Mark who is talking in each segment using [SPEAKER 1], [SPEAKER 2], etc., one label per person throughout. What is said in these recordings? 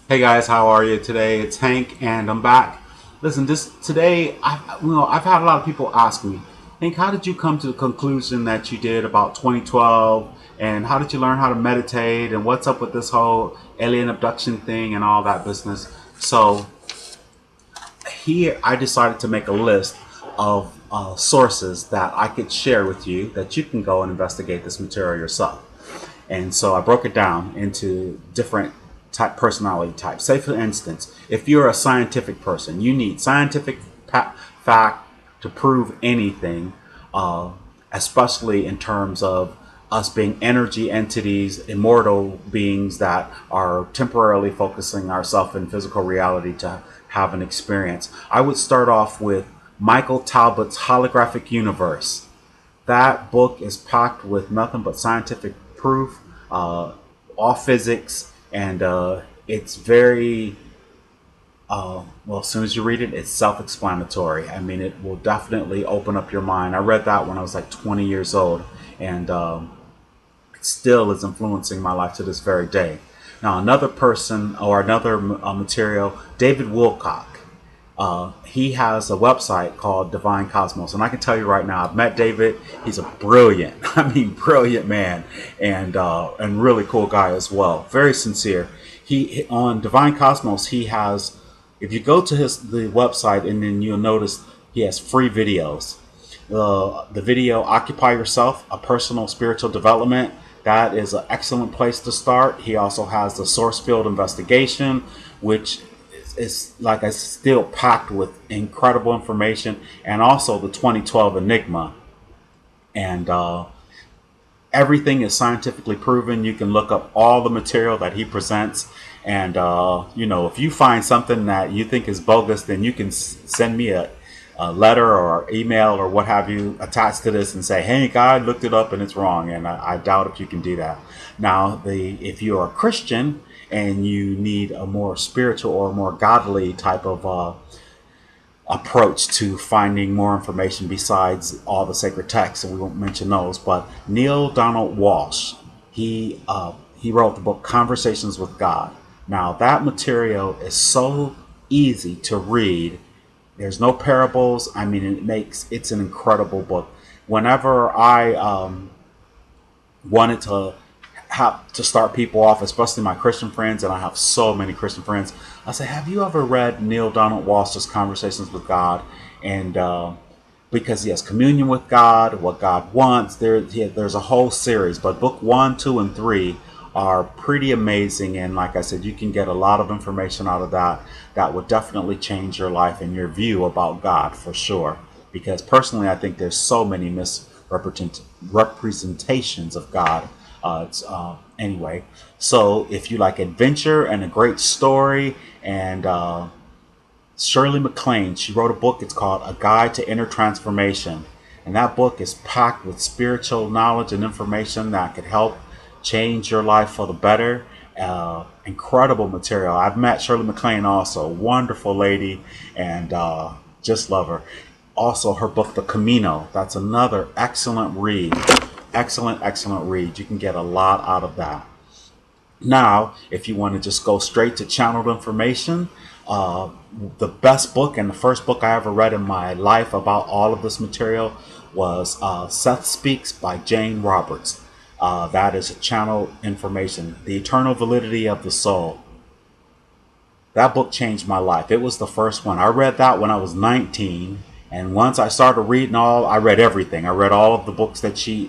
[SPEAKER 1] Hey guys, how are you today? It's Hank, and I'm back. Listen, this today, I've had a lot of people ask me, Hank, how did you come to the conclusion that you did about 2012, and how did you learn how to meditate, and what's up with this whole alien abduction thing and all that business? So here, I decided to make a list of sources that I could share with you that you can go and investigate this material yourself. And so I broke it down into different type personality types. Say, for instance, if you're a scientific person, you need scientific fact to prove anything, especially in terms of us being energy entities, immortal beings that are temporarily focusing ourselves in physical reality to have an experience. I would start off with Michael Talbot's Holographic Universe. That book is packed with nothing but scientific proof, all physics, and it's very well. As soon as you read it, it's self-explanatory. I mean, it will definitely open up your mind. I read that when I was like 20 years old, and it still is influencing my life to this very day. Now, another person or another material, David Wilcock. He has a website called Divine Cosmos, and I can tell you right now, I've met David. He's a brilliant, I mean, brilliant man, and really cool guy as well. Very sincere. He on Divine Cosmos, he has. If you go to the website, and then you'll notice he has free videos. The video "Occupy Yourself: A Personal Spiritual Development." That is an excellent place to start. He also has the source field investigation, which is like I still packed with incredible information, and also the 2012 Enigma, and everything is scientifically proven. You can look up all the material that he presents, and if you find something that you think is bogus, then you can send me a letter or email or what have you attached to this and say, hey, I looked it up and it's wrong, and I doubt if you can do that. Now, if you're a Christian and you need a more spiritual or more godly type of approach to finding more information besides all the sacred texts, and we won't mention those, but Neil Donald Walsh, he wrote the book Conversations with God. Now, that material is so easy to read. There's no parables. I mean, it's an incredible book. Whenever I wanted to have to start people off, especially my Christian friends, and I have so many Christian friends, I say, have you ever read Neil Donald Walsh's Conversations with God? And because he has communion with God, what God wants, there's a whole series, but book 1, 2, and 3 are pretty amazing. And like I said, you can get a lot of information out of that would definitely change your life and your view about God for sure. Because personally, I think there's so many misrepresentations of God. Anyway, so if you like adventure and a great story, and Shirley MacLaine, she wrote a book. It's called A Guide to Inner Transformation, and that book is packed with spiritual knowledge and information that could help change your life for the better. Incredible material. I've met Shirley MacLaine also, wonderful lady, and just love her. Also, her book The Camino, that's another excellent read. Excellent read. You can get a lot out of that. Now, if you want to just go straight to channeled information, the best book and the first book I ever read in my life about all of this material was Seth Speaks by Jane Roberts. That is channeled information. The Eternal Validity of the Soul. That book changed my life. It was the first one. I read that when I was 19. And once I started reading I read everything. I read all of the books that she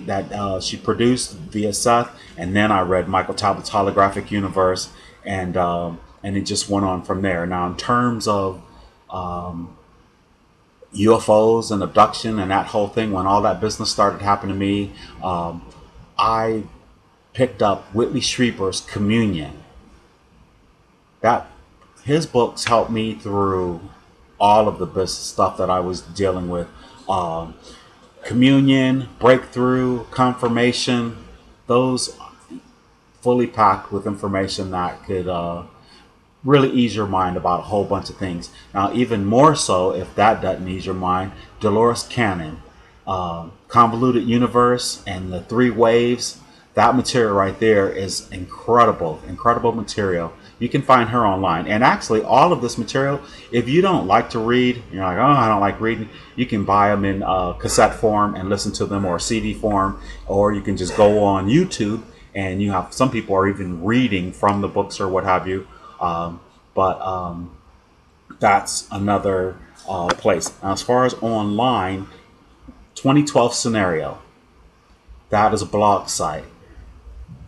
[SPEAKER 1] produced via Seth, and then I read Michael Talbot's Holographic Universe, and it just went on from there. Now, in terms of UFOs and abduction and that whole thing, when all that business started happening to me, I picked up Whitley Strieber's Communion. His books helped me through all of the business stuff that I was dealing with. Communion, Breakthrough, Confirmation, those fully packed with information that could really ease your mind about a whole bunch of things. Now, even more so, if that doesn't ease your mind, Dolores Cannon, Convoluted Universe and the Three Waves, that material right there is incredible material. You can find her online. And actually, all of this material, if you don't like to read, you're like, oh, I don't like reading, you can buy them in cassette form and listen to them, or CD form, or you can just go on YouTube and you have, some people are even reading from the books or what have you. But that's another place. Now, as far as online, 2012 Scenario, that is a blog site.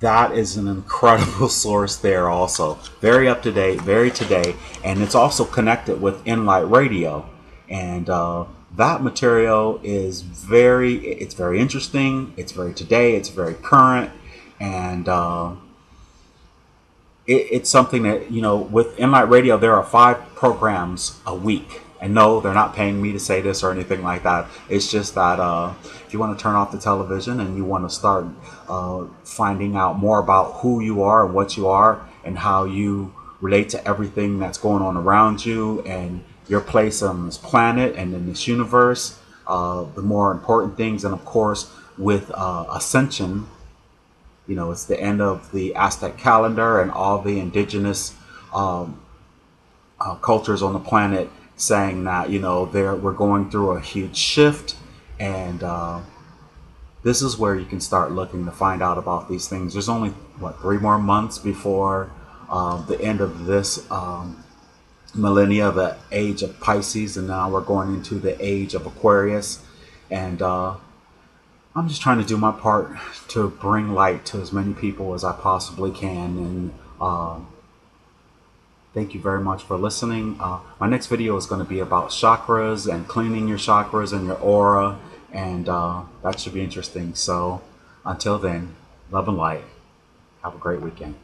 [SPEAKER 1] That is an incredible source there also. Very up to date, very today, and it's also connected with Enlight Radio. And that material is it's very interesting, it's very today, it's very current, and it's something that, you know, with Enlight Radio, there are 5 programs a week. And no, they're not paying me to say this or anything like that. It's just that if you want to turn off the television and you want to start finding out more about who you are and what you are and how you relate to everything that's going on around you and your place on this planet and in this universe, the more important things, and of course with ascension, you know, it's the end of the Aztec calendar and all the indigenous cultures on the planet saying that, you know, we're going through a huge shift, and this is where you can start looking to find out about these things. There's only, what, 3 more months before the end of this millennia, the age of Pisces, and now we're going into the age of Aquarius. And I'm just trying to do my part to bring light to as many people as I possibly can. And thank you very much for listening. My next video is going to be about chakras and cleaning your chakras and your aura, and that should be interesting. So until then, love and light. Have a great weekend.